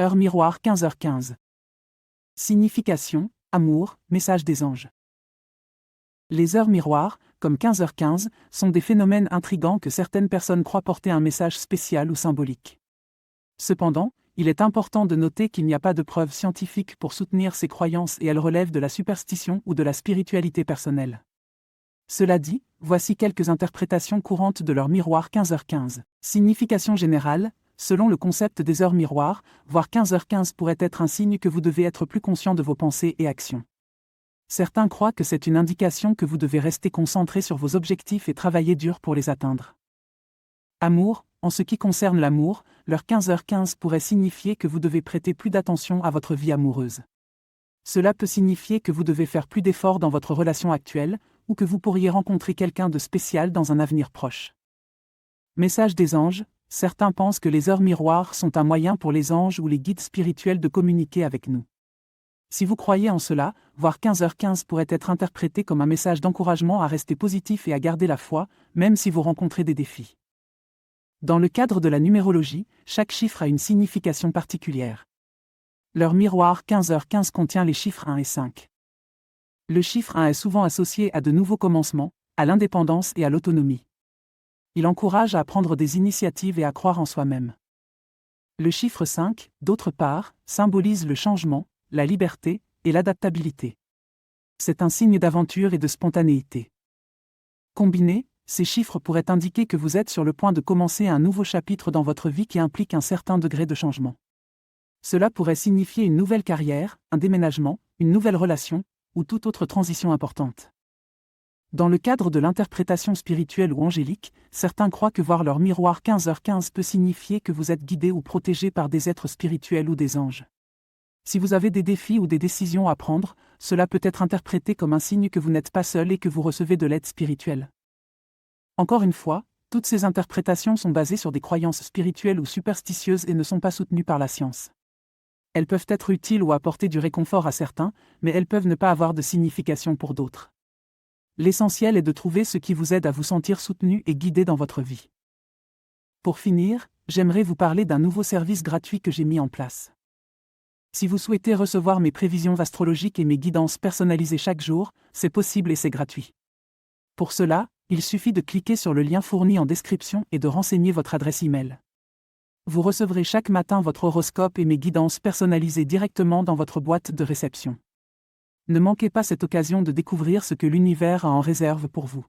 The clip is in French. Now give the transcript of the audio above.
Heure miroir 15h15. Signification, amour, message des anges. Les heures miroirs, comme 15h15, sont des phénomènes intrigants que certaines personnes croient porter un message spécial ou symbolique. Cependant, il est important de noter qu'il n'y a pas de preuves scientifiques pour soutenir ces croyances et elles relèvent de la superstition ou de la spiritualité personnelle. Cela dit, voici quelques interprétations courantes de l'heure miroir 15h15. Signification générale, selon le concept des heures miroirs, voir 15h15 pourrait être un signe que vous devez être plus conscient de vos pensées et actions. Certains croient que c'est une indication que vous devez rester concentré sur vos objectifs et travailler dur pour les atteindre. Amour, en ce qui concerne l'amour, l'heure 15h15 pourrait signifier que vous devez prêter plus d'attention à votre vie amoureuse. Cela peut signifier que vous devez faire plus d'efforts dans votre relation actuelle, ou que vous pourriez rencontrer quelqu'un de spécial dans un avenir proche. Message des anges, certains pensent que les heures miroirs sont un moyen pour les anges ou les guides spirituels de communiquer avec nous. Si vous croyez en cela, voir 15h15 pourrait être interprété comme un message d'encouragement à rester positif et à garder la foi, même si vous rencontrez des défis. Dans le cadre de la numérologie, chaque chiffre a une signification particulière. L'heure miroir 15h15 contient les chiffres 1 et 5. Le chiffre 1 est souvent associé à de nouveaux commencements, à l'indépendance et à l'autonomie. Il encourage à prendre des initiatives et à croire en soi-même. Le chiffre 5, d'autre part, symbolise le changement, la liberté et l'adaptabilité. C'est un signe d'aventure et de spontanéité. Combinés, ces chiffres pourraient indiquer que vous êtes sur le point de commencer un nouveau chapitre dans votre vie qui implique un certain degré de changement. Cela pourrait signifier une nouvelle carrière, un déménagement, une nouvelle relation, ou toute autre transition importante. Dans le cadre de l'interprétation spirituelle ou angélique, certains croient que voir leur miroir 15h15 peut signifier que vous êtes guidé ou protégé par des êtres spirituels ou des anges. Si vous avez des défis ou des décisions à prendre, cela peut être interprété comme un signe que vous n'êtes pas seul et que vous recevez de l'aide spirituelle. Encore une fois, toutes ces interprétations sont basées sur des croyances spirituelles ou superstitieuses et ne sont pas soutenues par la science. Elles peuvent être utiles ou apporter du réconfort à certains, mais elles peuvent ne pas avoir de signification pour d'autres. L'essentiel est de trouver ce qui vous aide à vous sentir soutenu et guidé dans votre vie. Pour finir, j'aimerais vous parler d'un nouveau service gratuit que j'ai mis en place. Si vous souhaitez recevoir mes prévisions astrologiques et mes guidances personnalisées chaque jour, c'est possible et c'est gratuit. Pour cela, il suffit de cliquer sur le lien fourni en description et de renseigner votre adresse e-mail. Vous recevrez chaque matin votre horoscope et mes guidances personnalisées directement dans votre boîte de réception. Ne manquez pas cette occasion de découvrir ce que l'univers a en réserve pour vous.